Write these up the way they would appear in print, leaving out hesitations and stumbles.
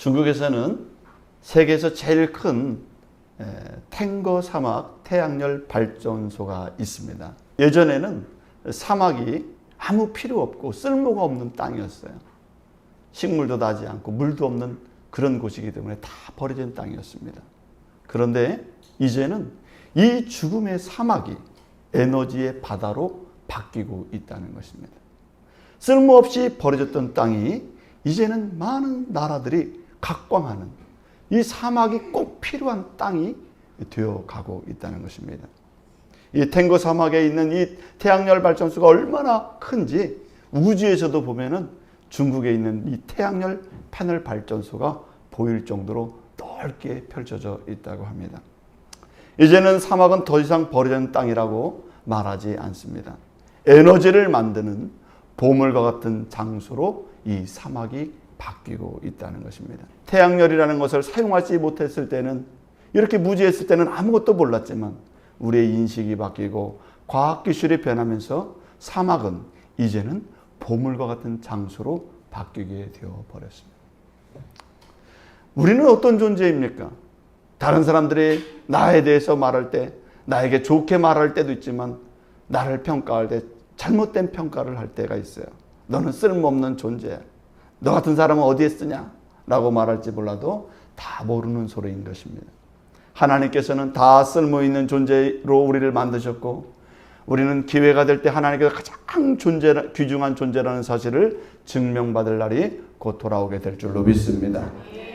중국에서는 세계에서 제일 큰 탱거 사막 태양열 발전소가 있습니다. 예전에는 사막이 아무 필요 없고 쓸모가 없는 땅이었어요. 식물도 나지 않고 물도 없는 그런 곳이기 때문에 다 버려진 땅이었습니다. 그런데 이제는 이 죽음의 사막이 에너지의 바다로 바뀌고 있다는 것입니다. 쓸모없이 버려졌던 땅이 이제는 많은 나라들이 각광하는 이 사막이 꼭 필요한 땅이 되어가고 있다는 것입니다. 이 탱거 사막에 있는 이 태양열 발전소가 얼마나 큰지 우주에서도 보면은 중국에 있는 이 태양열 패널 발전소가 보일 정도로 넓게 펼쳐져 있다고 합니다. 이제는 사막은 더 이상 버려진 땅이라고 말하지 않습니다. 에너지를 만드는 보물과 같은 장소로 이 사막이 바뀌고 있다는 것입니다. 태양열이라는 것을 사용하지 못했을 때는, 이렇게 무지했을 때는 아무것도 몰랐지만 우리의 인식이 바뀌고 과학기술이 변하면서 사막은 이제는 보물과 같은 장소로 바뀌게 되어버렸습니다. 우리는 어떤 존재입니까? 다른 사람들이 나에 대해서 말할 때 나에게 좋게 말할 때도 있지만 나를 평가할 때 잘못된 평가를 할 때가 있어요. 너는 쓸모없는 존재야. 너 같은 사람은 어디에 쓰냐? 라고 말할지 몰라도 다 모르는 소리인 것입니다. 하나님께서는 다 쓸모있는 존재로 우리를 만드셨고 우리는 기회가 될 때 하나님께서 가장 귀중한 존재라는 사실을 증명받을 날이 곧 돌아오게 될 줄로 믿습니다.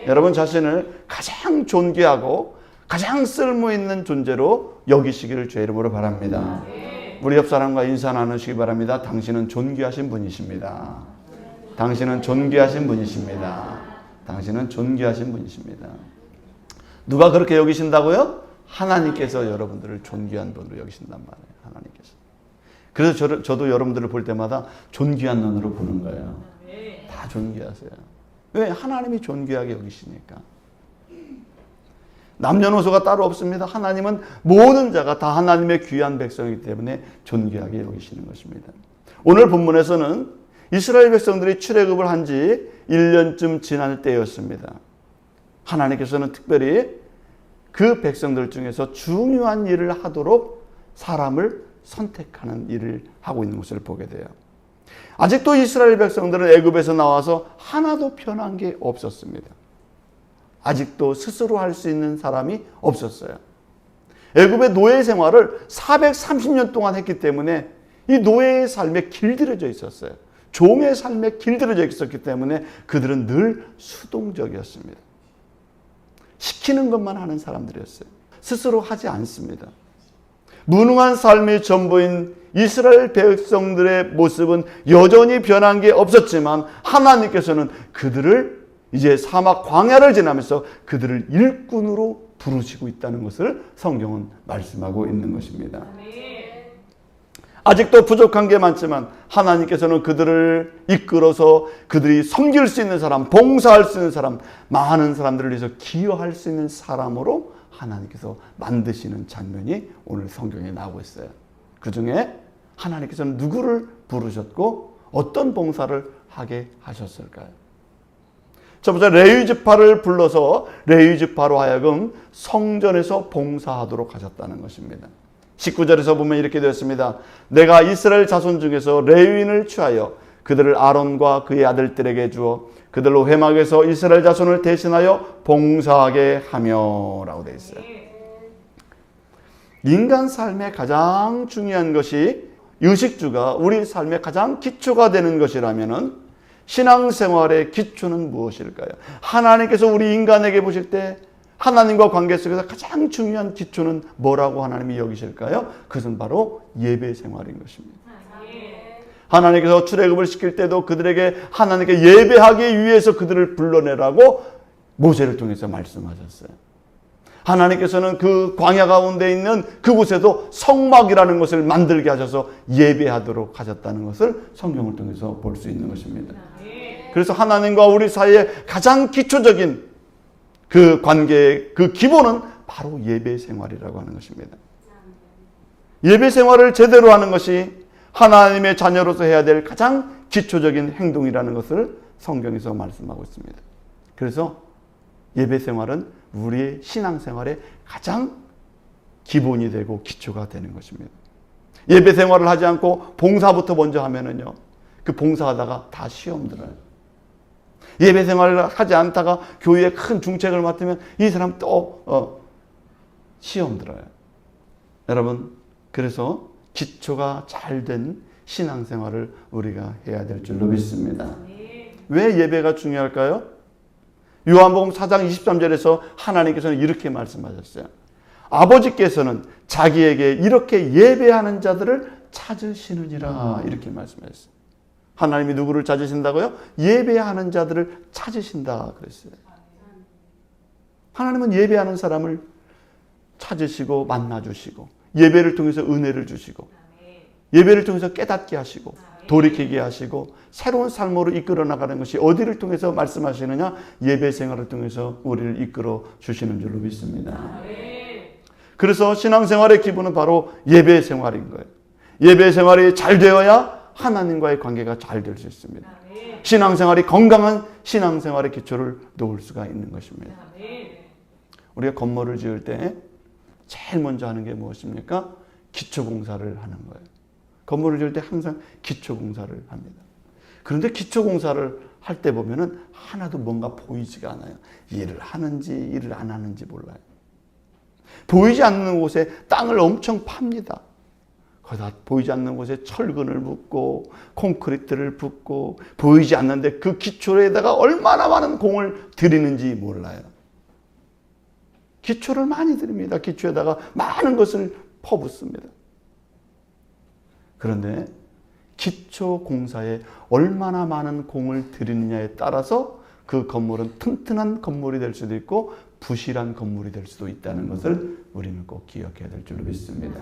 여러분 자신을 가장 존귀하고 가장 쓸모있는 존재로 여기시기를 주의 이름으로 바랍니다. 우리 옆 사람과 인사 나누시기 바랍니다. 당신은 존귀하신 분이십니다. 당신은 존귀하신 분이십니다. 당신은 존귀하신 분이십니다. 누가 그렇게 여기신다고요? 하나님께서 여러분들을 존귀한 분으로 여기신단 말이에요. 하나님께서. 그래서 저도 여러분들을 볼 때마다 존귀한 눈으로 보는 거예요. 다 존귀하세요. 왜? 하나님이 존귀하게 여기시니까. 남녀노소가 따로 없습니다. 하나님은 모든 자가 다 하나님의 귀한 백성이기 때문에 존귀하게 여기시는 것입니다. 오늘 본문에서는 이스라엘 백성들이 출애굽을 한 지 1년쯤 지날 때였습니다. 하나님께서는 특별히 그 백성들 중에서 중요한 일을 하도록 사람을 선택하는 일을 하고 있는 것을 보게 돼요. 아직도 이스라엘 백성들은 애굽에서 나와서 하나도 변한 게 없었습니다. 아직도 스스로 할 수 있는 사람이 없었어요. 애굽의 노예 생활을 430년 동안 했기 때문에 이 노예의 삶에 길들여져 있었어요. 종의 삶에 길들여져 있었기 때문에 그들은 늘 수동적이었습니다. 시키는 것만 하는 사람들이었어요. 스스로 하지 않습니다. 무능한 삶의 전부인 이스라엘 백성들의 모습은 여전히 변한 게 없었지만 하나님께서는 그들을 이제 사막 광야를 지나면서 그들을 일꾼으로 부르시고 있다는 것을 성경은 말씀하고 있는 것입니다. 아직도 부족한 게 많지만 하나님께서는 그들을 이끌어서 그들이 섬길 수 있는 사람, 봉사할 수 있는 사람, 많은 사람들을 위해서 기여할 수 있는 사람으로 하나님께서 만드시는 장면이 오늘 성경에 나오고 있어요. 그 중에 하나님께서는 누구를 부르셨고 어떤 봉사를 하게 하셨을까요? 첫 번째, 레위 지파를 불러서 레위 지파로 하여금 성전에서 봉사하도록 하셨다는 것입니다. 19절에서 보면 이렇게 되었습니다. 내가 이스라엘 자손 중에서 레위인을 취하여 그들을 아론과 그의 아들들에게 주어 그들로 회막에서 이스라엘 자손을 대신하여 봉사하게 하며 라고 되어 있어요. 인간 삶의 가장 중요한 것이 의식주가 우리 삶의 가장 기초가 되는 것이라면 신앙생활의 기초는 무엇일까요? 하나님께서 우리 인간에게 보실 때 하나님과 관계 속에서 가장 중요한 기초는 뭐라고 하나님이 여기실까요? 그것은 바로 예배 생활인 것입니다. 하나님께서 출애굽을 시킬 때도 그들에게 하나님께 예배하기 위해서 그들을 불러내라고 모세를 통해서 말씀하셨어요. 하나님께서는 그 광야 가운데 있는 그곳에도 성막이라는 것을 만들게 하셔서 예배하도록 하셨다는 것을 성경을 통해서 볼 수 있는 것입니다. 그래서 하나님과 우리 사이에 가장 기초적인 그 관계의 그 기본은 바로 예배 생활이라고 하는 것입니다. 예배 생활을 제대로 하는 것이 하나님의 자녀로서 해야 될 가장 기초적인 행동이라는 것을 성경에서 말씀하고 있습니다. 그래서 예배 생활은 우리의 신앙생활의 가장 기본이 되고 기초가 되는 것입니다. 예배 생활을 하지 않고 봉사부터 먼저 하면은요, 그 봉사하다가 다 시험 들어요. 예배 생활을 하지 않다가 교회에 큰 중책을 맡으면 이 사람 또 시험 들어요. 여러분, 그래서 기초가 잘 된 신앙생활을 우리가 해야 될 줄로 믿습니다. 왜 예배가 중요할까요? 요한복음 4장 23절에서 하나님께서는 이렇게 말씀하셨어요. 아버지께서는 자기에게 이렇게 예배하는 자들을 찾으시느니라, 이렇게 말씀하셨어요. 하나님이 누구를 찾으신다고요? 예배하는 자들을 찾으신다 그랬어요. 하나님은 예배하는 사람을 찾으시고 만나주시고, 예배를 통해서 은혜를 주시고, 예배를 통해서 깨닫게 하시고, 돌이키게 하시고, 새로운 삶으로 이끌어 나가는 것이 어디를 통해서 말씀하시느냐? 예배 생활을 통해서 우리를 이끌어 주시는 줄로 믿습니다. 그래서 신앙생활의 기본은 바로 예배 생활인 거예요. 예배 생활이 잘 되어야 하나님과의 관계가 잘 될 수 있습니다. 신앙생활이 건강한 신앙생활의 기초를 놓을 수가 있는 것입니다. 우리가 건물을 지을 때 제일 먼저 하는 게 무엇입니까? 기초공사를 하는 거예요. 건물을 지을 때 항상 기초공사를 합니다. 그런데 기초공사를 할 때 보면은 하나도 뭔가 보이지가 않아요. 일을 하는지 일을 안 하는지 몰라요. 보이지 않는 곳에 땅을 엄청 팝니다. 거기다 보이지 않는 곳에 철근을 붓고 콘크리트를 붓고, 보이지 않는데 그 기초에다가 얼마나 많은 공을 들이는지 몰라요. 기초를 많이 들입니다. 기초에다가 많은 것을 퍼붓습니다. 그런데 기초 공사에 얼마나 많은 공을 들이느냐에 따라서 그 건물은 튼튼한 건물이 될 수도 있고 부실한 건물이 될 수도 있다는 것을 우리는 꼭 기억해야 될 줄로 믿습니다.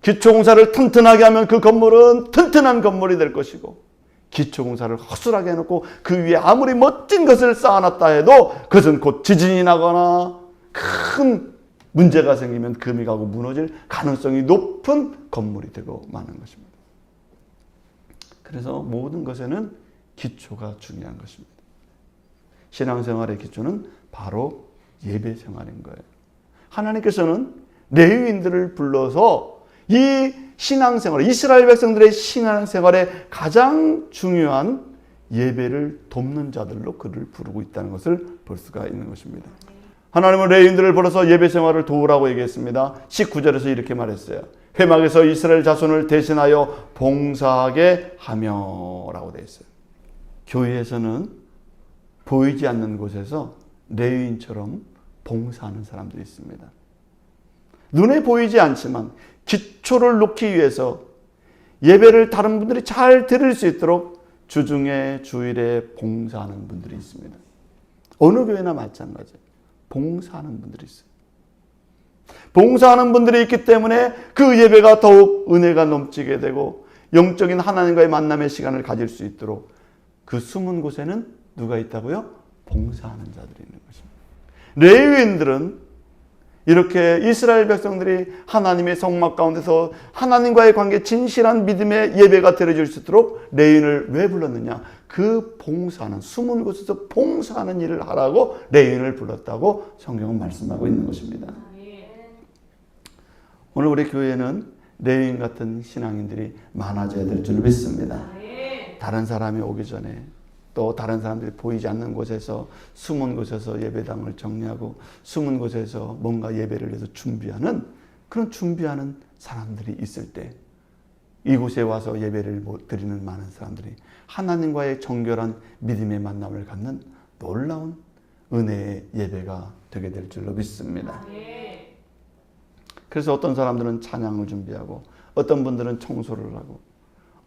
기초공사를 튼튼하게 하면 그 건물은 튼튼한 건물이 될 것이고, 기초공사를 허술하게 해놓고 그 위에 아무리 멋진 것을 쌓아놨다 해도 그것은 곧 지진이 나거나 큰 문제가 생기면 금이 가고 무너질 가능성이 높은 건물이 되고 마는 것입니다. 그래서 모든 것에는 기초가 중요한 것입니다. 신앙생활의 기초는 바로 예배생활인 거예요. 하나님께서는 레위인들을 불러서 이 신앙생활, 이스라엘 백성들의 신앙생활에 가장 중요한 예배를 돕는 자들로 그를 부르고 있다는 것을 볼 수가 있는 것입니다. 하나님은 레위인들을 불러서 예배생활을 도우라고 얘기했습니다. 19절에서 이렇게 말했어요. 회막에서 이스라엘 자손을 대신하여 봉사하게 하며 라고 되어 있어요. 교회에서는 보이지 않는 곳에서 레위인처럼 봉사하는 사람들이 있습니다. 눈에 보이지 않지만 기초를 놓기 위해서 예배를 다른 분들이 잘 들을 수 있도록 주중에 주일에 봉사하는 분들이 있습니다. 어느 교회나 마찬가지예요. 봉사하는 분들이 있어요. 봉사하는 분들이 있기 때문에 그 예배가 더욱 은혜가 넘치게 되고 영적인 하나님과의 만남의 시간을 가질 수 있도록 그 숨은 곳에는 누가 있다고요? 봉사하는 자들이 있는 것입니다. 레위인들은 이렇게 이스라엘 백성들이 하나님의 성막 가운데서 하나님과의 관계, 진실한 믿음의 예배가 드려질 수 있도록 레위인을 왜 불렀느냐? 그 봉사하는, 숨은 곳에서 봉사하는 일을 하라고 레위인을 불렀다고 성경은 말씀하고 있는 것입니다. 오늘 우리 교회는 레위인 같은 신앙인들이 많아져야 될 줄 믿습니다. 다른 사람이 오기 전에, 또 다른 사람들이 보이지 않는 곳에서, 숨은 곳에서 예배당을 정리하고 숨은 곳에서 뭔가 예배를 위해서 준비하는, 그런 준비하는 사람들이 있을 때 이곳에 와서 예배를 드리는 많은 사람들이 하나님과의 정결한 믿음의 만남을 갖는 놀라운 은혜의 예배가 되게 될 줄로 믿습니다. 그래서 어떤 사람들은 찬양을 준비하고, 어떤 분들은 청소를 하고,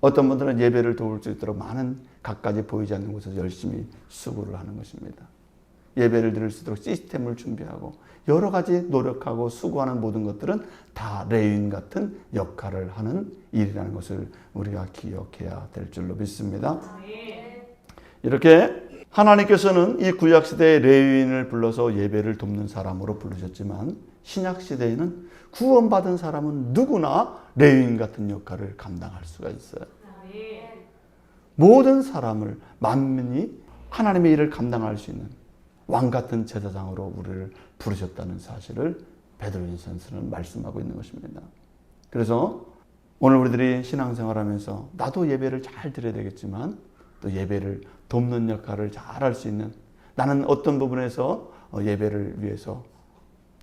어떤 분들은 예배를 도울 수 있도록 많은 갖가지 보이지 않는 곳에서 열심히 수고를 하는 것입니다. 예배를 드릴 수 있도록 시스템을 준비하고 여러 가지 노력하고 수고하는 모든 것들은 다 레위인 같은 역할을 하는 일이라는 것을 우리가 기억해야 될 줄로 믿습니다. 이렇게 하나님께서는 이 구약시대의 레위인을 불러서 예배를 돕는 사람으로 부르셨지만, 신약시대에는 구원받은 사람은 누구나 레위인 같은 역할을 감당할 수가 있어요. 모든 사람을, 만민이 하나님의 일을 감당할 수 있는, 왕 같은 제사장으로 우리를 부르셨다는 사실을 베드로전서는 말씀하고 있는 것입니다. 그래서 오늘 우리들이 신앙생활하면서 나도 예배를 잘 드려야 되겠지만 또 예배를 돕는 역할을 잘 할 수 있는, 나는 어떤 부분에서 예배를 위해서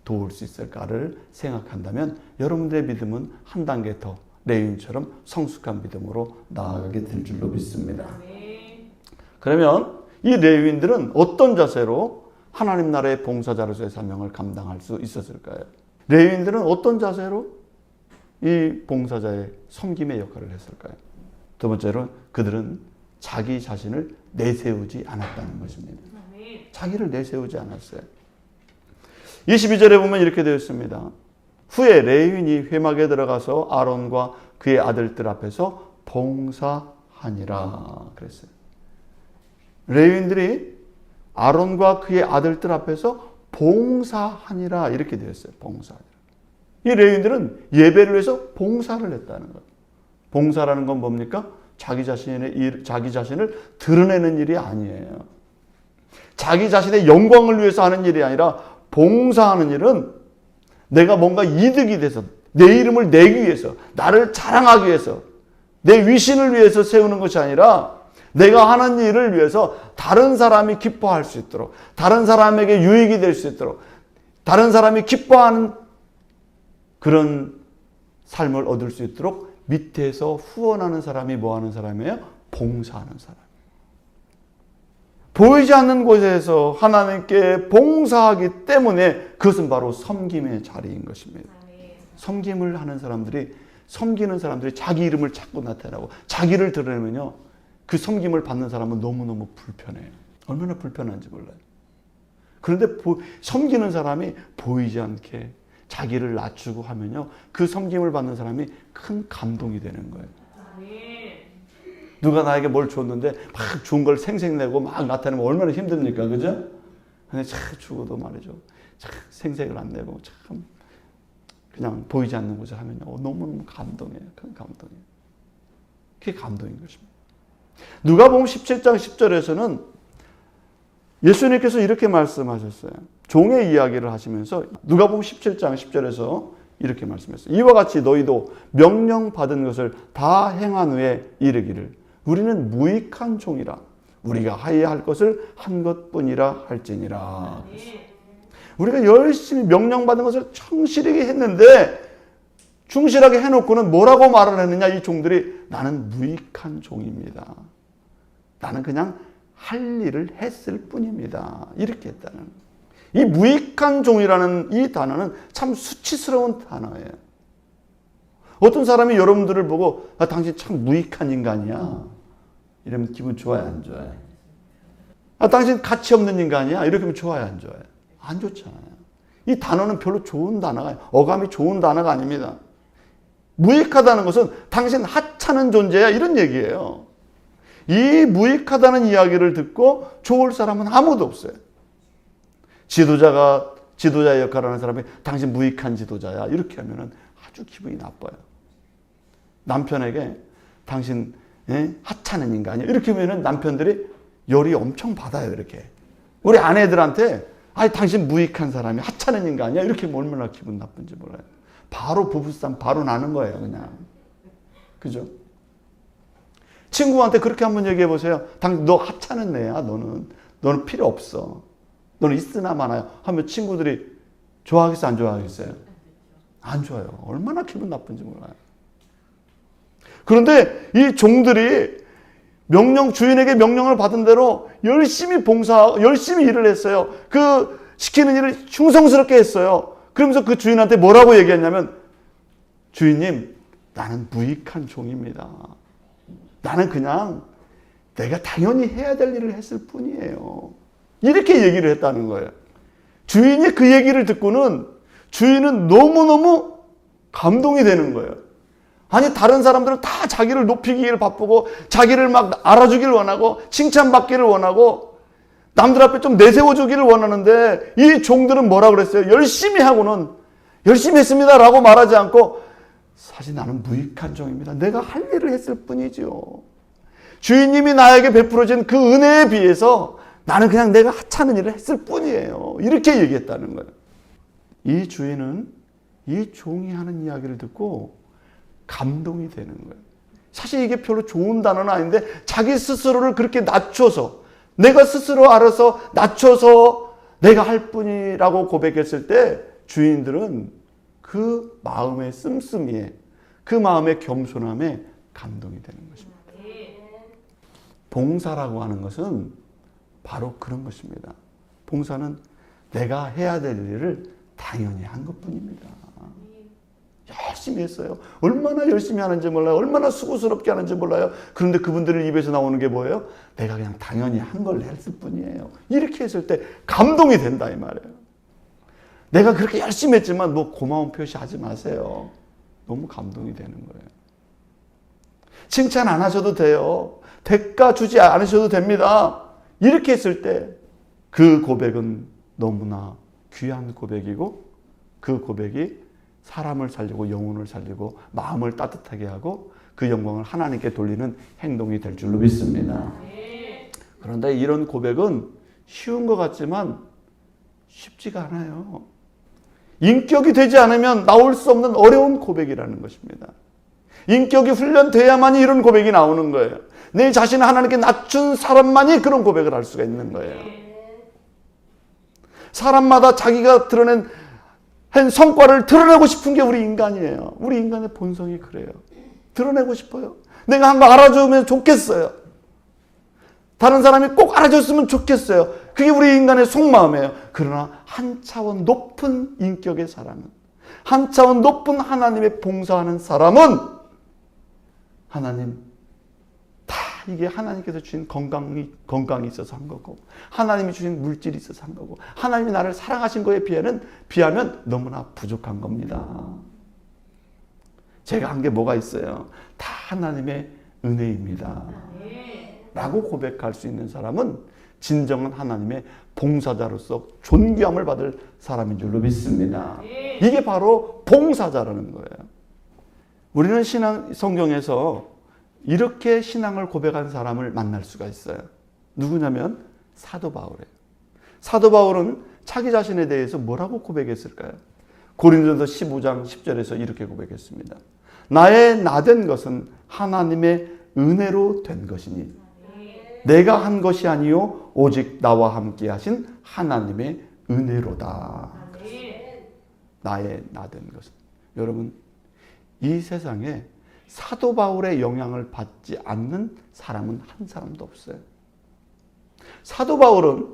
도울 수 있을까를 생각한다면 여러분들의 믿음은 한 단계 더 레위인처럼 성숙한 믿음으로 나아가게 될 줄로 믿습니다. 그러면 이 레위인들은 어떤 자세로 하나님 나라의 봉사자로서의 사명을 감당할 수 있었을까요? 레위인들은 어떤 자세로 이 봉사자의 섬김의 역할을 했을까요? 두 번째로 그들은 자기 자신을 내세우지 않았다는 것입니다. 자기를 내세우지 않았어요. 22절에 보면 이렇게 되어 있습니다. 후에 레위인이 회막에 들어가서 아론과 그의 아들들 앞에서 봉사하니라 그랬어요. 레위인들이 아론과 그의 아들들 앞에서 봉사하니라 이렇게 되어 있어요. 봉사하니라. 이 레위인들은 예배를 위해서 봉사를 했다는 거예요. 봉사라는 건 뭡니까? 자기 자신을 드러내는 일이 아니에요. 자기 자신의 영광을 위해서 하는 일이 아니라 봉사하는 일은 내가 뭔가 이득이 돼서 내 이름을 내기 위해서, 나를 자랑하기 위해서, 내 위신을 위해서 세우는 것이 아니라 내가 하는 일을 위해서 다른 사람이 기뻐할 수 있도록, 다른 사람에게 유익이 될 수 있도록, 다른 사람이 기뻐하는 그런 삶을 얻을 수 있도록 밑에서 후원하는 사람이 뭐 하는 사람이에요? 봉사하는 사람. 보이지 않는 곳에서 하나님께 봉사하기 때문에 그것은 바로 섬김의 자리인 것입니다. 섬김을 하는 사람들이, 섬기는 사람들이 자기 이름을 자꾸 나타내고 자기를 드러내면요, 그 섬김을 받는 사람은 너무너무 불편해요. 얼마나 불편한지 몰라요. 그런데 섬기는 사람이 보이지 않게 자기를 낮추고 하면요, 그 섬김을 받는 사람이 큰 감동이 되는 거예요. 누가 나에게 뭘 줬는데 막 좋은 걸 생색내고 막 나타내면 얼마나 힘듭니까? 그죠? 근데 참 주고도 말이죠. 참 생색을 안 내고 참 그냥 보이지 않는 곳에 하면요, 너무너무 감동이에요. 큰 감동이에요. 그게 감동인 것입니다. 누가복음 17장 10절에서는 예수님께서 이렇게 말씀하셨어요. 종의 이야기를 하시면서 누가복음 17장 10절에서 이렇게 말씀했어요. 이와 같이 너희도 명령받은 것을 다 행한 후에 이르기를 우리는 무익한 종이라 우리가 하여야 할 것을 한 것뿐이라 할지니라. 우리가 열심히 명령받은 것을 충실하게 했는데 충실하게 해놓고는 뭐라고 말을 했느냐, 이 종들이 나는 무익한 종입니다. 나는 그냥 할 일을 했을 뿐입니다. 이렇게 했다는 거예요. 이 무익한 종이라는 이 단어는 참 수치스러운 단어예요. 어떤 사람이 여러분들을 보고 당신 참 무익한 인간이야 이러면 기분 좋아요, 안 좋아요? 당신 가치 없는 인간이야 이렇게 하면 좋아요, 안 좋아요? 안 좋잖아요. 이 단어는 별로 좋은 단어가, 어감이 좋은 단어가 아닙니다. 무익하다는 것은 당신 하찮은 존재야 이런 얘기예요. 이 무익하다는 이야기를 듣고 좋을 사람은 아무도 없어요. 지도자의 역할을 하는 사람이 당신 무익한 지도자야 이렇게 하면 아주 기분이 나빠요. 남편에게 당신 하찮은 인간이야 이렇게 하면 남편들이 열이 엄청 받아요. 이렇게 우리 아내들한테 당신 무익한 사람이 하찮은 인간이야 이렇게 하면 얼마나 기분 나쁜지 몰라요. 바로 부부싸움 바로 나는 거예요. 그냥. 그죠? 친구한테 그렇게 한번 얘기해 보세요. 너 하찮은 애야. 너는 필요 없어. 너는 있으나 마나요. 하면 친구들이 좋아하겠어요? 안 좋아하겠어요? 안 좋아요. 얼마나 기분 나쁜지 몰라요. 그런데 이 종들이 주인에게 명령을 받은 대로 열심히 열심히 일을 했어요. 그 시키는 일을 충성스럽게 했어요. 그러면서 그 주인한테 뭐라고 얘기했냐면, 주인님, 나는 무익한 종입니다. 나는 그냥 내가 당연히 해야 될 일을 했을 뿐이에요. 이렇게 얘기를 했다는 거예요. 주인이 그 얘기를 듣고는 주인은 너무너무 감동이 되는 거예요. 아니, 다른 사람들은 다 자기를 높이기를 바쁘고 자기를 막 알아주기를 원하고 칭찬받기를 원하고 남들 앞에 좀 내세워주기를 원하는데 이 종들은 뭐라 그랬어요? 열심히 하고는 열심히 했습니다라고 말하지 않고 사실 나는 무익한 종입니다. 내가 할 일을 했을 뿐이죠. 주인님이 나에게 베풀어진 그 은혜에 비해서 나는 그냥 내가 하찮은 일을 했을 뿐이에요. 이렇게 얘기했다는 거예요. 이 주인은 이 종이 하는 이야기를 듣고 감동이 되는 거예요. 사실 이게 별로 좋은 단어는 아닌데 자기 스스로를 그렇게 낮춰서 내가 스스로 알아서 낮춰서 내가 할 뿐이라고 고백했을 때 주인들은 그 마음의 씀씀이에 그 마음의 겸손함에 감동이 되는 것입니다. 봉사라고 하는 것은 바로 그런 것입니다. 봉사는 내가 해야 될 일을 당연히 한 것뿐입니다. 열심히 했어요. 얼마나 열심히 하는지 몰라요. 얼마나 수고스럽게 하는지 몰라요. 그런데 그분들 입에서 나오는 게 뭐예요? 내가 그냥 당연히 한 걸 했을 뿐이에요. 이렇게 했을 때 감동이 된다 이 말이에요. 내가 그렇게 열심히 했지만 뭐 고마운 표시하지 마세요. 너무 감동이 되는 거예요. 칭찬 안 하셔도 돼요. 대가 주지 않으셔도 됩니다. 이렇게 했을 때 그 고백은 너무나 귀한 고백이고 그 고백이 사람을 살리고 영혼을 살리고 마음을 따뜻하게 하고 그 영광을 하나님께 돌리는 행동이 될 줄로 믿습니다. 그런데 이런 고백은 쉬운 것 같지만 쉽지가 않아요. 인격이 되지 않으면 나올 수 없는 어려운 고백이라는 것입니다. 인격이 훈련돼야만이 이런 고백이 나오는 거예요. 내 자신을 하나님께 낮춘 사람만이 그런 고백을 할 수가 있는 거예요. 사람마다 자기가 드러낸 성과를 드러내고 싶은 게 우리 인간이에요. 우리 인간의 본성이 그래요. 드러내고 싶어요. 내가 한 거 알아주면 좋겠어요. 다른 사람이 꼭 알아줬으면 좋겠어요. 그게 우리 인간의 속마음이에요. 그러나 한 차원 높은 인격의 사람은, 한 차원 높은 하나님의 봉사하는 사람은 하나님 다 이게 하나님께서 주신 건강이 있어서 한 거고 하나님이 주신 물질이 있어서 한 거고 하나님이 나를 사랑하신 거에 비하면 너무나 부족한 겁니다. 제가 한 게 뭐가 있어요? 다 하나님의 은혜입니다. 라고 고백할 수 있는 사람은 진정한 하나님의 봉사자로서 존귀함을 받을 사람인 줄로 믿습니다. 이게 바로 봉사자라는 거예요. 우리는 성경에서 이렇게 신앙을 고백한 사람을 만날 수가 있어요. 누구냐면 사도 바울이에요. 사도 바울은 자기 자신에 대해서 뭐라고 고백했을까요? 고린도전서 15장 10절에서 이렇게 고백했습니다. 나의 나된 것은 하나님의 은혜로 된 것이니 내가 한 것이 아니요 오직 나와 함께 하신 하나님의 은혜로다. 나의 나된 것은. 여러분 이 세상에 사도 바울의 영향을 받지 않는 사람은 한 사람도 없어요. 사도 바울은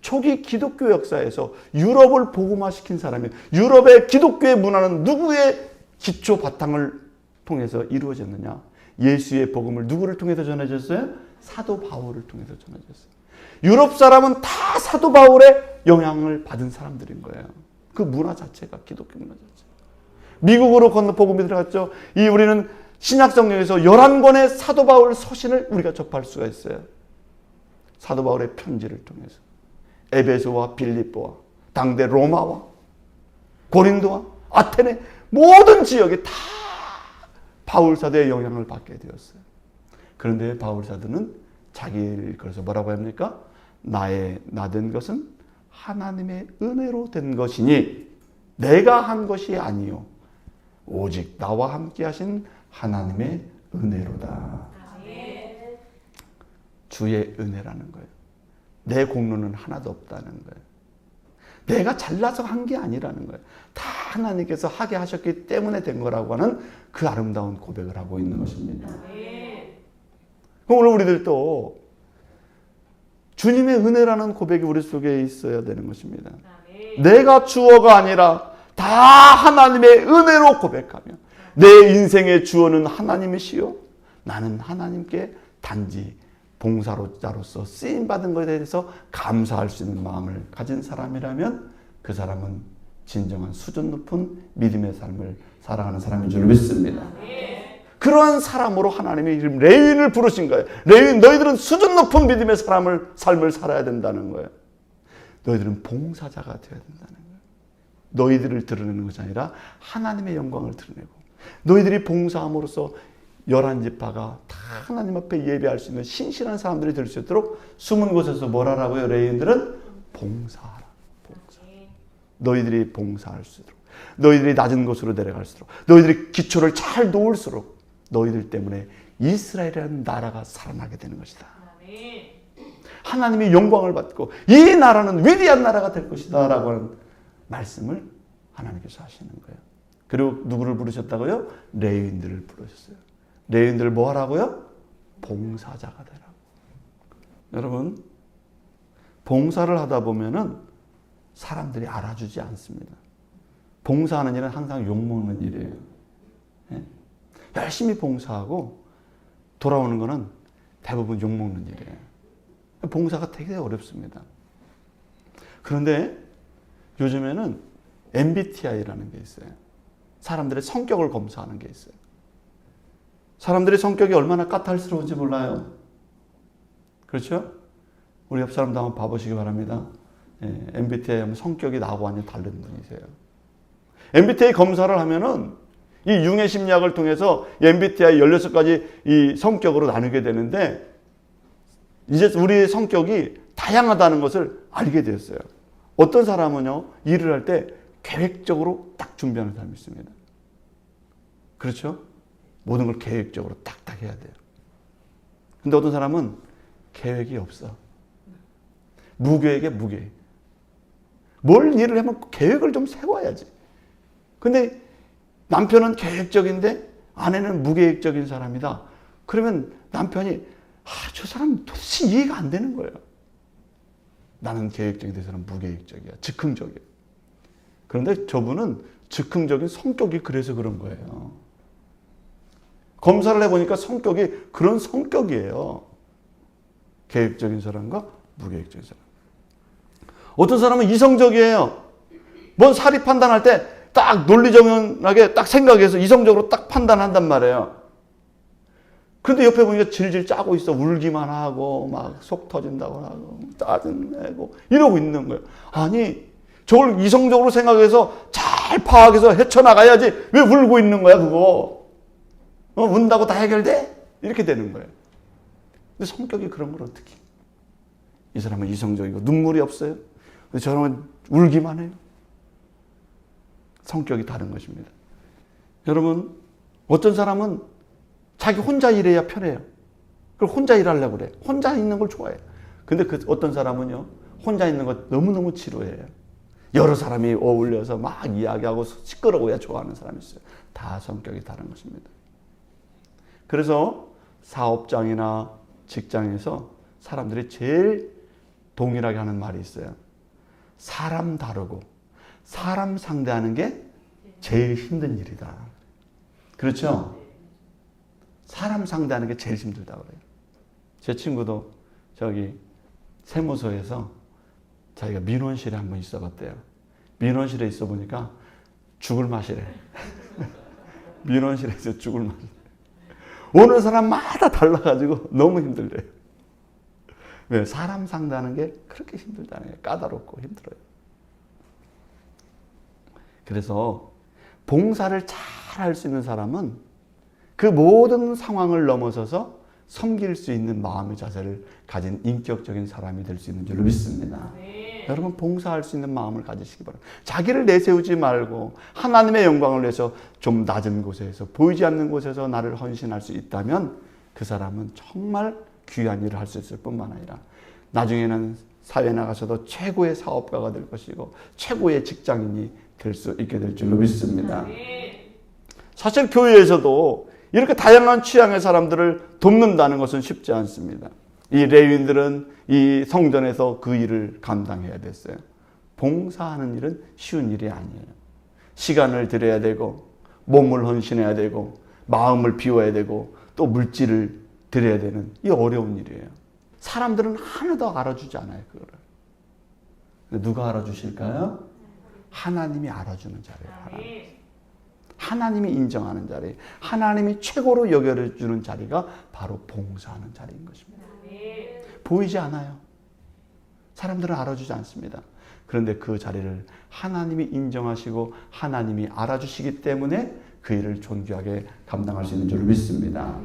초기 기독교 역사에서 유럽을 복음화시킨 사람이에요. 유럽의 기독교의 문화는 누구의 기초 바탕을 통해서 이루어졌느냐? 예수의 복음을 누구를 통해서 전해졌어요? 사도 바울을 통해서 전해졌어요. 유럽 사람은 다 사도 바울의 영향을 받은 사람들인 거예요. 그 문화 자체가 기독교 문화 자체. 미국으로 건너 복음이 들어갔죠. 우리는 신약 성경에서 11권의 사도 바울 서신을 우리가 접할 수가 있어요. 사도 바울의 편지를 통해서 에베소와 빌립보와 당대 로마와 고린도와 아테네 모든 지역에 다 바울 사도의 영향을 받게 되었어요. 그런데 바울 사도는 자기를 그래서 뭐라고 합니까? 나의 나된 것은 하나님의 은혜로 된 것이니 내가 한 것이 아니요 오직 나와 함께 하신 하나님의 은혜로다. 주의 은혜라는 거예요. 내 공로는 하나도 없다는 거예요. 내가 잘나서 한 게 아니라는 거예요. 다 하나님께서 하게 하셨기 때문에 된 거라고 하는 그 아름다운 고백을 하고 있는 것입니다. 그럼 오늘 우리들도 주님의 은혜라는 고백이 우리 속에 있어야 되는 것입니다. 내가 주어가 아니라 다 하나님의 은혜로 고백하며 내 인생의 주어는 하나님이시요 나는 하나님께 단지 봉사자로서 쓰임받은 것에 대해서 감사할 수 있는 마음을 가진 사람이라면 그 사람은 진정한 수준 높은 믿음의 삶을 살아가는 사람인 줄 믿습니다. 그러한 사람으로 하나님이 레위인을 부르신 거예요. 레위인 너희들은 수준 높은 믿음의 삶을 살아야 된다는 거예요. 너희들은 봉사자가 되어야 된다는 거예요. 너희들을 드러내는 것이 아니라 하나님의 영광을 드러내고 너희들이 봉사함으로써 11지파가 다 하나님 앞에 예배할 수 있는 신실한 사람들이 될 수 있도록 숨은 곳에서 뭘 하라고요? 레위인들은 봉사하라. 봉사. 너희들이 봉사할 수 있도록, 너희들이 낮은 곳으로 내려갈수록, 너희들이 기초를 잘 놓을수록 너희들 때문에 이스라엘이라는 나라가 살아나게 되는 것이다. 하나님이 영광을 받고 이 나라는 위대한 나라가 될 것이다 라고 하는 말씀을 하나님께서 하시는 거예요. 그리고 누구를 부르셨다고요? 레위인들을 부르셨어요. 레위인들을 뭐 하라고요? 봉사자가 되라고. 여러분, 봉사를 하다 보면은 사람들이 알아주지 않습니다. 봉사하는 일은 항상 욕먹는 일이에요. 예? 열심히 봉사하고 돌아오는 거는 대부분 욕먹는 일이에요. 봉사가 되게 어렵습니다. 그런데 요즘에는 MBTI라는 게 있어요. 사람들의 성격을 검사하는 게 있어요. 사람들의 성격이 얼마나 까탈스러운지 몰라요. 그렇죠? 우리 옆 사람도 한번 봐보시기 바랍니다. 예, MBTI 하면 성격이 나하고 완전 다른 분이세요. MBTI 검사를 하면은 이 융의 심리학을 통해서 MBTI 16가지 이 성격으로 나누게 되는데 이제 우리의 성격이 다양하다는 것을 알게 되었어요. 어떤 사람은요, 일을 할 때 계획적으로 딱 준비하는 사람이 있습니다. 그렇죠? 모든 걸 계획적으로 딱딱 해야 돼요. 근데 어떤 사람은 계획이 없어. 무계획에 무계획. 뭘 일을 하면 계획을 좀 세워야지. 근데 남편은 계획적인데 아내는 무계획적인 사람이다. 그러면 남편이 저 사람 도대체 이해가 안 되는 거예요. 나는 계획적인 사람은 무계획적이야. 즉흥적이야. 그런데 저분은 즉흥적인 성격이 그래서 그런 거예요. 검사를 해보니까 성격이 그런 성격이에요. 계획적인 사람과 무계획적인 사람. 어떤 사람은 이성적이에요. 뭔 사리 판단할 때 딱 논리정연하게 딱 생각해서 이성적으로 딱 판단한단 말이에요. 그런데 옆에 보니까 질질 짜고 있어. 울기만 하고 막 속 터진다고 하고 짜증내고 이러고 있는 거예요. 아니 저걸 이성적으로 생각해서 잘 파악해서 헤쳐나가야지 왜 울고 있는 거야 그거. 운다고 다 해결돼? 이렇게 되는 거예요. 근데 성격이 그런 걸 어떻게. 이 사람은 이성적이고 눈물이 없어요. 근데 저 사람은 울기만 해요. 성격이 다른 것입니다. 여러분, 어떤 사람은 자기 혼자 일해야 편해요. 그걸 혼자 일하려고 그래. 혼자 있는 걸 좋아해요. 근데 어떤 사람은요, 혼자 있는 거 너무너무 지루해요. 여러 사람이 어울려서 막 이야기하고 시끄러워야 좋아하는 사람이 있어요. 다 성격이 다른 것입니다. 그래서 사업장이나 직장에서 사람들이 제일 동일하게 하는 말이 있어요. 사람 다루고 사람 상대하는 게 제일 힘든 일이다. 그렇죠? 사람 상대하는 게 제일 힘들다고 그래요. 제 친구도 저기 세무서에서 자기가 민원실에 한번 있어 봤대요. 민원실에 있어 보니까 죽을 맛이래. 민원실에서 죽을 맛. 오는 사람마다 달라가지고 너무 힘들대요. 왜? 사람 상대하는 게 그렇게 힘들다는 거예요. 까다롭고 힘들어요. 그래서 봉사를 잘 할 수 있는 사람은 그 모든 상황을 넘어서서 섬길 수 있는 마음의 자세를 가진 인격적인 사람이 될 수 있는 줄로 믿습니다. 여러분, 봉사할 수 있는 마음을 가지시기 바랍니다. 자기를 내세우지 말고 하나님의 영광을 위해서 좀 낮은 곳에서 보이지 않는 곳에서 나를 헌신할 수 있다면 그 사람은 정말 귀한 일을 할 수 있을 뿐만 아니라 나중에는 사회에 나가서도 최고의 사업가가 될 것이고 최고의 직장인이 될 수 있게 될 줄로 믿습니다. 사실 교회에서도 이렇게 다양한 취향의 사람들을 돕는다는 것은 쉽지 않습니다. 이 레위인들은 이 성전에서 그 일을 감당해야 됐어요. 봉사하는 일은 쉬운 일이 아니에요. 시간을 들여야 되고 몸을 헌신해야 되고 마음을 비워야 되고 또 물질을 드려야 되는 이 어려운 일이에요. 사람들은 하나도 알아주지 않아요. 그거를. 누가 알아주실까요? 하나님이 알아주는 자리예요. 하나님이 인정하는 자리, 하나님이 최고로 여겨주는 자리가 바로 봉사하는 자리인 것입니다. 보이지 않아요. 사람들은 알아주지 않습니다. 그런데 그 자리를 하나님이 인정하시고 하나님이 알아주시기 때문에 그 일을 존귀하게 감당할 수 있는 줄 믿습니다.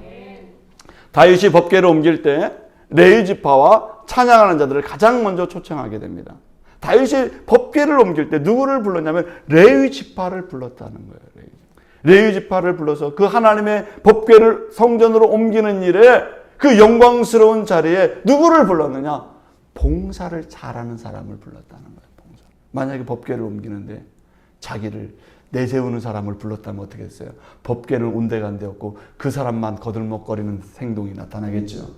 다윗이 법궤를 옮길 때 레위 지파와 찬양하는 자들을 가장 먼저 초청하게 됩니다. 다윗이 법궤를 옮길 때 누구를 불렀냐면 레위 지파를 불렀다는 거예요. 레위 지파를 불러서 그 하나님의 법궤를 성전으로 옮기는 일에 그 영광스러운 자리에 누구를 불렀느냐? 봉사를 잘하는 사람을 불렀다는 거예요. 봉사. 만약에 법궤를 옮기는데 자기를 내세우는 사람을 불렀다면 어떻게 했어요? 법궤는 온데간데 없고 그 사람만 거들먹거리는 행동이 나타나겠죠.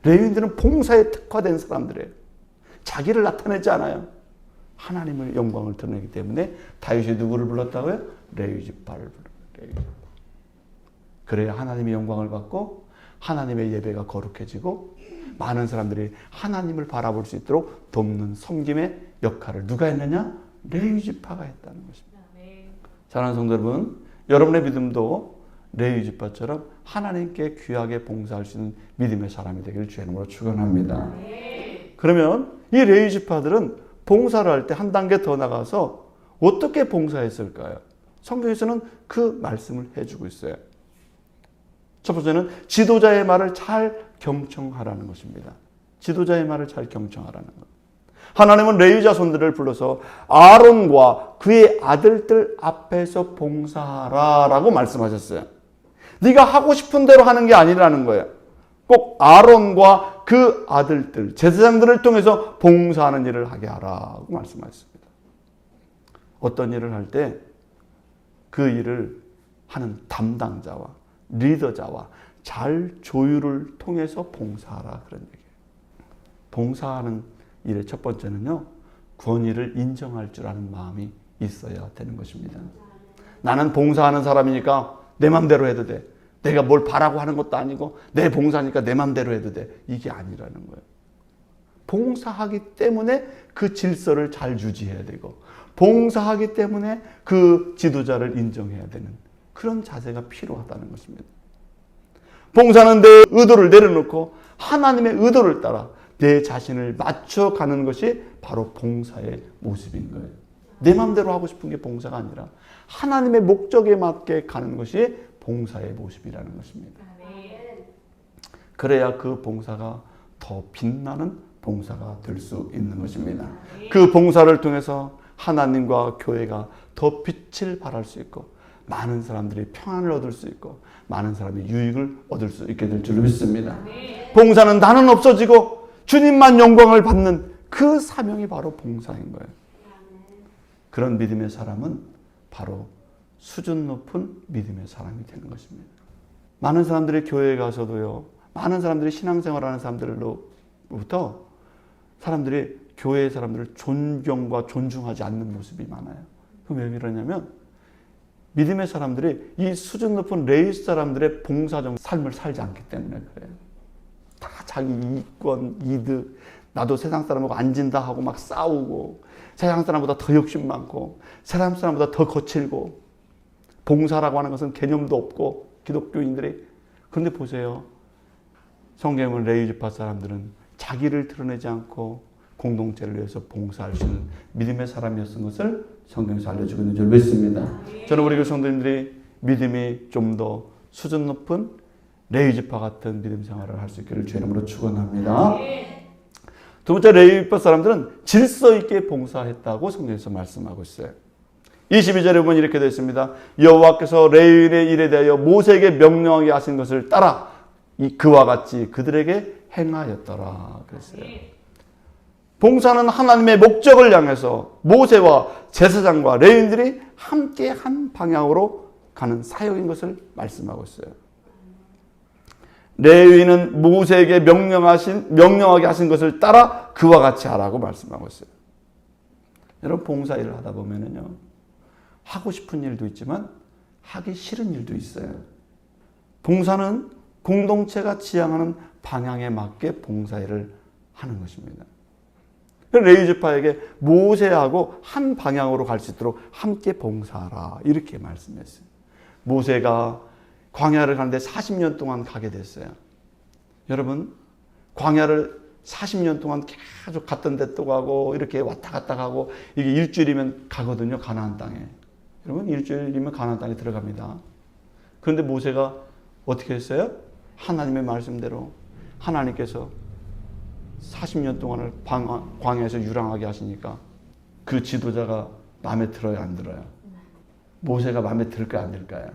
레위인들은 봉사에 특화된 사람들이에요. 자기를 나타내지 않아요. 하나님의 영광을 드러내기 때문에 다윗이 누구를 불렀다고요? 레위 지파를 불렀어요. 그래야 하나님의 영광을 받고 하나님의 예배가 거룩해지고 많은 사람들이 하나님을 바라볼 수 있도록 돕는 섬김의 역할을 누가 했느냐? 레위 지파가 했다는 것입니다. 사랑하는 성도 여러분, 여러분의 믿음도 레위 지파처럼 하나님께 귀하게 봉사할 수 있는 믿음의 사람이 되기를 주의 이름으로 축원합니다. 그러면 이 레위 지파들은 봉사를 할 때 한 단계 더 나가서 어떻게 봉사했을까요? 성경에서는 그 말씀을 해주고 있어요. 첫 번째는 지도자의 말을 잘 경청하라는 것입니다. 지도자의 말을 잘 경청하라는 것. 하나님은 레위 자손들을 불러서 아론과 그의 아들들 앞에서 봉사하라라고 말씀하셨어요. 네가 하고 싶은 대로 하는 게 아니라는 거예요. 꼭 아론과 그 아들들, 제사장들을 통해서 봉사하는 일을 하게 하라고 말씀하셨습니다. 어떤 일을 할 때 그 일을 하는 담당자와 리더자와 잘 조율을 통해서 봉사하라 그런 얘기예요. 봉사하는 일의 첫 번째는요, 권위를 인정할 줄 아는 마음이 있어야 되는 것입니다. 나는 봉사하는 사람이니까 내 맘대로 해도 돼. 내가 뭘 바라고 하는 것도 아니고 내 봉사니까 내 맘대로 해도 돼. 이게 아니라는 거예요. 봉사하기 때문에 그 질서를 잘 유지해야 되고 봉사하기 때문에 그 지도자를 인정해야 되는 그런 자세가 필요하다는 것입니다. 봉사는 내 의도를 내려놓고 하나님의 의도를 따라 내 자신을 맞춰가는 것이 바로 봉사의 모습인 거예요. 내 마음대로 하고 싶은 게 봉사가 아니라 하나님의 목적에 맞게 가는 것이 봉사의 모습이라는 것입니다. 그래야 그 봉사가 더 빛나는 봉사가 될 수 있는 것입니다. 그 봉사를 통해서 하나님과 교회가 더 빛을 발할 수 있고 많은 사람들이 평안을 얻을 수 있고 많은 사람이 유익을 얻을 수 있게 될 줄 믿습니다. 봉사는 나는 없어지고 주님만 영광을 받는 그 사명이 바로 봉사인 거예요. 그런 믿음의 사람은 바로 수준 높은 믿음의 사람이 되는 것입니다. 많은 사람들이 교회에 가서도요, 많은 사람들이 신앙생활하는 사람들로부터 사람들이 교회의 사람들을 존경과 존중하지 않는 모습이 많아요. 그럼 왜 그러냐면 믿음의 사람들이 이 수준 높은 레위 사람들의 봉사적 삶을 살지 않기 때문에 그래요. 다 자기 이권, 이득, 나도 세상 사람하고 안 진다 하고 막 싸우고 세상 사람보다 더 욕심 많고 세상 사람보다 더 거칠고 봉사라고 하는 것은 개념도 없고 기독교인들이. 그런데 보세요. 성경의 레위 지파 사람들은 자기를 드러내지 않고 공동체를 위해서 봉사할 수 있는 믿음의 사람이었던 것을 성경에서 알려주고 있는 줄 믿습니다. 저는 우리 교회 성도님들이 믿음이 좀 더 수준 높은 레위 지파 같은 믿음 생활을 할 수 있기를 주의 이름으로 축원합니다. 두 번째, 레위 지파 사람들은 질서 있게 봉사했다고 성경에서 말씀하고 있어요. 22절에 보면 이렇게 되어 있습니다. 여호와께서 레위인의 일에 대하여 모세에게 명령하게 하신 것을 따라 그와 같이 그들에게 행하였더라 그랬어요. 봉사는 하나님의 목적을 향해서 모세와 제사장과 레위인들이 함께 한 방향으로 가는 사역인 것을 말씀하고 있어요. 레위인은 모세에게 명령하게 하신 것을 따라 그와 같이 하라고 말씀하고 있어요. 여러분, 봉사 일을 하다 보면은요, 하고 싶은 일도 있지만 하기 싫은 일도 있어요. 봉사는 공동체가 지향하는 방향에 맞게 봉사일을 하는 것입니다. 레위 지파에게 모세하고 한 방향으로 갈 수 있도록 함께 봉사하라 이렇게 말씀했어요. 모세가 광야를 가는데 40년 동안 가게 됐어요. 여러분, 광야를 40년 동안 계속 갔던 데 또 가고 이렇게 왔다 갔다 가고 이게 일주일이면 가거든요. 가나안 땅에. 여러분 일주일이면 가나안 땅에 들어갑니다. 그런데 모세가 어떻게 했어요? 하나님의 말씀대로 하나님께서 40년 동안을 광야에서 유랑하게 하시니까 그 지도자가 마음에 들어요, 안 들어요? 모세가 마음에 들까요, 안 들까요?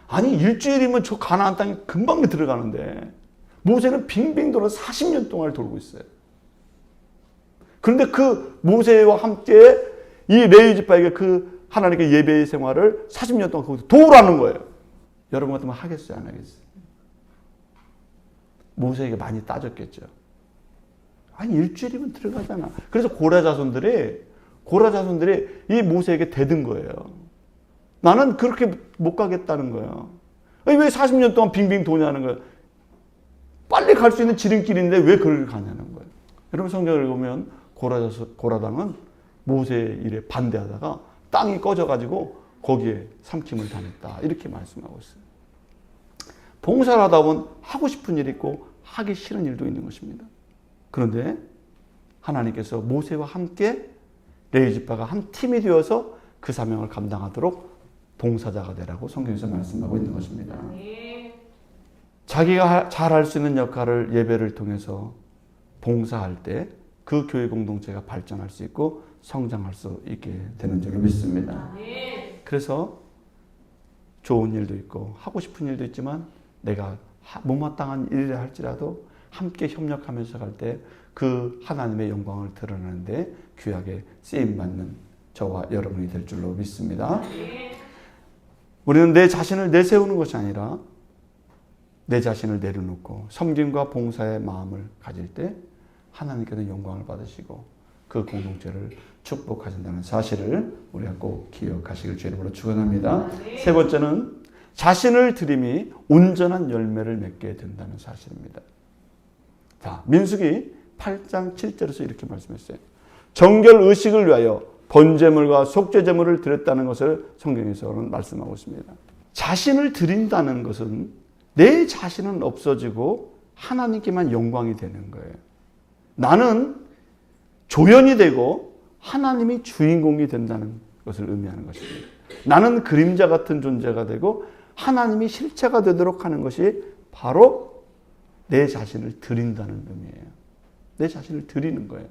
아니 일주일이면 저 가나안 땅에 금방 들어가는데 모세는 빙빙 돌아 40년 동안을 돌고 있어요. 그런데 그 모세와 함께 이 레위 지파에게 그 하나님께 예배의 생활을 40년 동안 거기서 도우라는 거예요. 여러분 같으면 하겠어요, 안 하겠어요? 모세에게 많이 따졌겠죠. 아니 일주일이면 들어가잖아. 그래서 고라 자손들이 이 모세에게 대든 거예요. 나는 그렇게 못 가겠다는 거예요. 아니, 왜 40년 동안 빙빙 도냐는 거예요. 빨리 갈 수 있는 지름길인데 왜 그걸 가냐는 거예요. 여러분 성경을 보면 고라당은 모세의 일에 반대하다가 땅이 꺼져가지고 거기에 삼킴을 당했다. 이렇게 말씀하고 있어요. 봉사를 하다 보면 하고 싶은 일이 있고 하기 싫은 일도 있는 것입니다. 그런데 하나님께서 모세와 함께 레위 지파가 한 팀이 되어서 그 사명을 감당하도록 봉사자가 되라고 성경에서 말씀하고 있는 것입니다. 자기가 잘할 수 있는 역할을 예배를 통해서 봉사할 때 그 교회 공동체가 발전할 수 있고 성장할 수 있게 되는 줄을 믿습니다. 그래서 좋은 일도 있고 하고 싶은 일도 있지만 내가 못마땅한 일이라 할지라도 함께 협력하면서 갈 때 그 하나님의 영광을 드러내는데 귀하게 쓰임받는 저와 여러분이 될 줄로 믿습니다. 우리는 내 자신을 내세우는 것이 아니라 내 자신을 내려놓고 섬김과 봉사의 마음을 가질 때 하나님께서 영광을 받으시고 그 공동체를 축복하신다는 사실을 우리가 꼭 기억하시길 주의 이름으로 축원합니다. 세 번째는 자신을 드림이 온전한 열매를 맺게 된다는 사실입니다. 자, 민수기 8장 7절에서 이렇게 말씀했어요. 정결 의식을 위하여 번제물과 속죄제물을 드렸다는 것을 성경에서는 말씀하고 있습니다. 자신을 드린다는 것은 내 자신은 없어지고 하나님께만 영광이 되는 거예요. 나는 조연이 되고 하나님이 주인공이 된다는 것을 의미하는 것입니다. 나는 그림자 같은 존재가 되고 하나님이 실체가 되도록 하는 것이 바로 내 자신을 드린다는 의미예요. 내 자신을 드리는 거예요.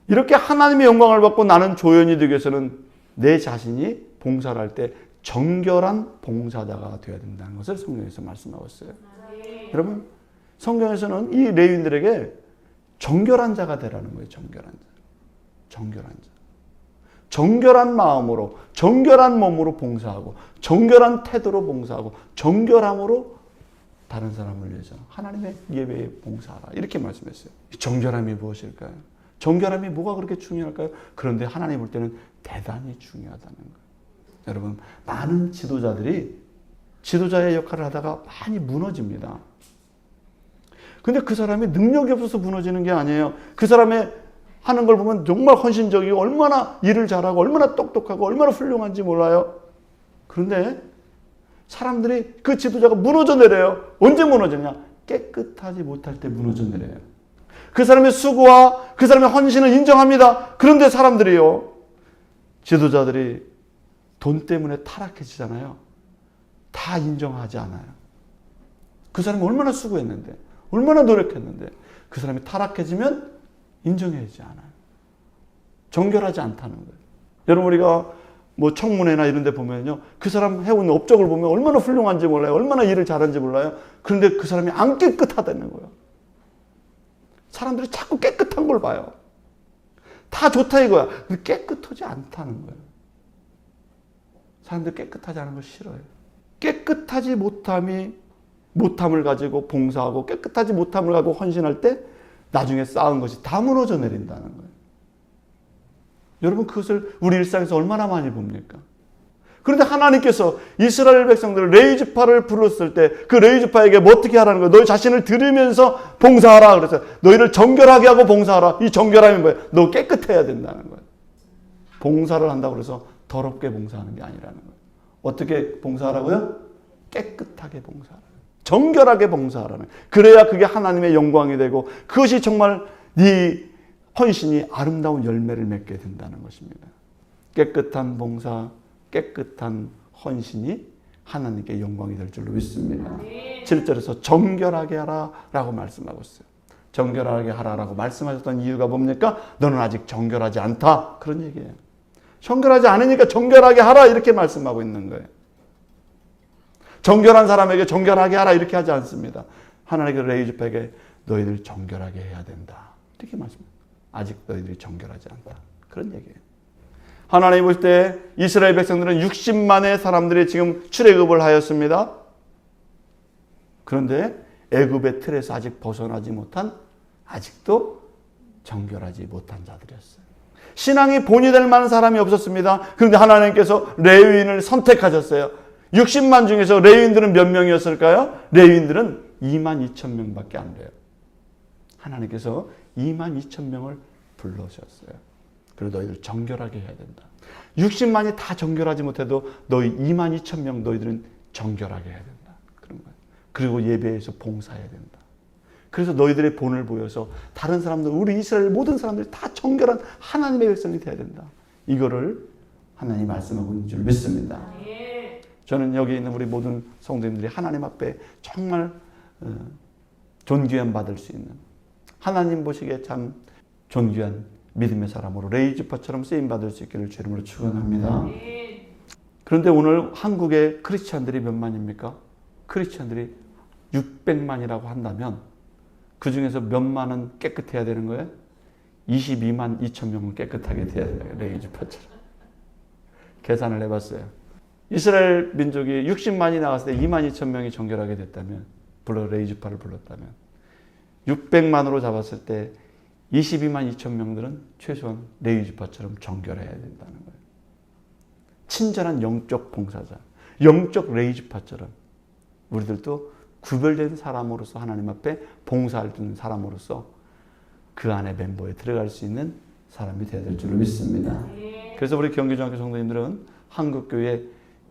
이렇게 하나님의 영광을 받고 나는 조연이 되기 위해서는 내 자신이 봉사를 할 때 정결한 봉사자가 되어야 된다는 것을 성경에서 말씀하고 있어요. 여러분, 성경에서는 이 레위인들에게 정결한 자가 되라는 거예요. 정결한 자. 정결한 자. 정결한 마음으로, 정결한 몸으로 봉사하고, 정결한 태도로 봉사하고, 정결함으로 다른 사람을 위해서 하나님의 예배에 봉사하라. 이렇게 말씀했어요. 정결함이 무엇일까요? 정결함이 뭐가 그렇게 중요할까요? 그런데 하나님 볼 때는 대단히 중요하다는 거예요. 여러분, 많은 지도자들이 지도자의 역할을 하다가 많이 무너집니다. 근데 그 사람이 능력이 없어서 무너지는 게 아니에요. 그 사람의 하는 걸 보면 정말 헌신적이고 얼마나 일을 잘하고 얼마나 똑똑하고 얼마나 훌륭한지 몰라요. 그런데 사람들이 그 지도자가 무너져 내려요. 언제 무너졌냐? 깨끗하지 못할 때 무너져 내려요. 그 사람의 수고와 그 사람의 헌신을 인정합니다. 그런데 사람들이요, 지도자들이 돈 때문에 타락해지잖아요. 다 인정하지 않아요. 그 사람이 얼마나 수고했는데, 얼마나 노력했는데 그 사람이 타락해지면 인정해야지 않아요. 정결하지 않다는 거예요. 여러분, 우리가 뭐 청문회나 이런 데 보면요, 그 사람 해온 업적을 보면 얼마나 훌륭한지 몰라요. 얼마나 일을 잘하는지 몰라요. 그런데 그 사람이 안 깨끗하다는 거예요. 사람들이 자꾸 깨끗한 걸 봐요. 다 좋다 이거야. 근데 깨끗하지 않다는 거예요. 사람들이 깨끗하지 않은 걸 싫어요. 깨끗하지 못함을 가지고 봉사하고 깨끗하지 못함을 가지고 헌신할 때 나중에 쌓은 것이 다 무너져 내린다는 거예요. 여러분, 그것을 우리 일상에서 얼마나 많이 봅니까? 그런데 하나님께서 이스라엘 백성들을 레위 지파를 불렀을 때 그 레위 지파에게 뭐 어떻게 하라는 거예요? 너희 자신을 들이면서 봉사하라. 그래서 너희를 정결하게 하고 봉사하라. 이 정결함이 뭐예요? 너 깨끗해야 된다는 거예요. 봉사를 한다고 해서 더럽게 봉사하는 게 아니라는 거예요. 어떻게 봉사하라고요? 깨끗하게 봉사하라. 정결하게 봉사하라는 거예요. 그래야 그게 하나님의 영광이 되고 그것이 정말 네 헌신이 아름다운 열매를 맺게 된다는 것입니다. 깨끗한 봉사, 깨끗한 헌신이 하나님께 영광이 될 줄로 믿습니다. 7절에서 정결하게 하라라고 말씀하고 있어요. 정결하게 하라라고 말씀하셨던 이유가 뭡니까? 너는 아직 정결하지 않다. 그런 얘기예요. 정결하지 않으니까 정결하게 하라 이렇게 말씀하고 있는 거예요. 정결한 사람에게 정결하게 하라 이렇게 하지 않습니다. 하나님께 레위지파에게 너희들 정결하게 해야 된다. 이렇게 말씀합니다. 아직 너희들이 정결하지 않다. 그런 얘기예요. 하나님 볼 때 이스라엘 백성들은 60만의 사람들이 지금 출애굽을 하였습니다. 그런데 애굽의 틀에서 아직 벗어나지 못한 아직도 정결하지 못한 자들이었어요. 신앙이 본이 될 만한 사람이 없었습니다. 그런데 하나님께서 레위인을 선택하셨어요. 60만 중에서 레위인들은 몇 명이었을까요? 레위인들은 2만 2천 명밖에 안 돼요. 하나님께서 2만 2천 명을 불러주셨어요. 그리고 너희들 정결하게 해야 된다. 60만이 다 정결하지 못해도 너희 2만 2천 명 너희들은 정결하게 해야 된다. 그런 거예요. 그리고 예배에서 봉사해야 된다. 그래서 너희들의 본을 보여서 다른 사람들, 우리 이스라엘 모든 사람들이 다 정결한 하나님의 백성이 돼야 된다. 이거를 하나님이 말씀하고 있는 줄 믿습니다. 저는 여기 있는 우리 모든 성도님들이 하나님 앞에 정말 존귀함 받을 수 있는, 하나님 보시기에 참 존귀한 믿음의 사람으로 레위지파처럼 쓰임받을 수 있기를 주 이름으로 축원합니다. 그런데 오늘 한국의 크리스찬들이 몇 만입니까? 크리스찬들이 600만이라고 한다면 그 중에서 몇 만은 깨끗해야 되는 거예요? 22만 2천 명은 깨끗하게 돼야 돼요. 레위지파처럼. 계산을 해봤어요. 이스라엘 민족이 60만이 나갔을 때 2만 2천 명이 정결하게 됐다면, 레위지파를 불렀다면 600만으로 잡았을 때 22만 2천 명들은 최소한 레위지파처럼 정결해야 된다는 거예요. 친절한 영적 봉사자, 영적 레위지파처럼 우리들도 구별된 사람으로서 하나님 앞에 봉사할 수 있는 사람으로서 그 안에 멤버에 들어갈 수 있는 사람이 되어야 될 줄로 믿습니다. 그래서 우리 경기중학교 성도님들은 한국교회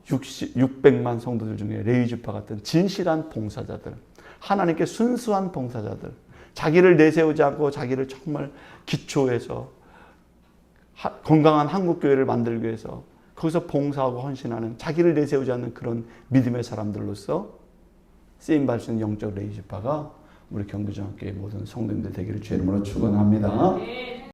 600만 성도들 중에 레위지파 같은 진실한 봉사자들, 하나님께 순수한 봉사자들, 자기를 내세우지 않고 자기를 정말 기초해서 건강한 한국교회를 만들기 위해서 거기서 봉사하고 헌신하는, 자기를 내세우지 않는 그런 믿음의 사람들로서 쓰임받을 수 있는 영적 레위지파가 우리 경기중학교의 모든 성도님들 되기를 주 이름으로 축원합니다.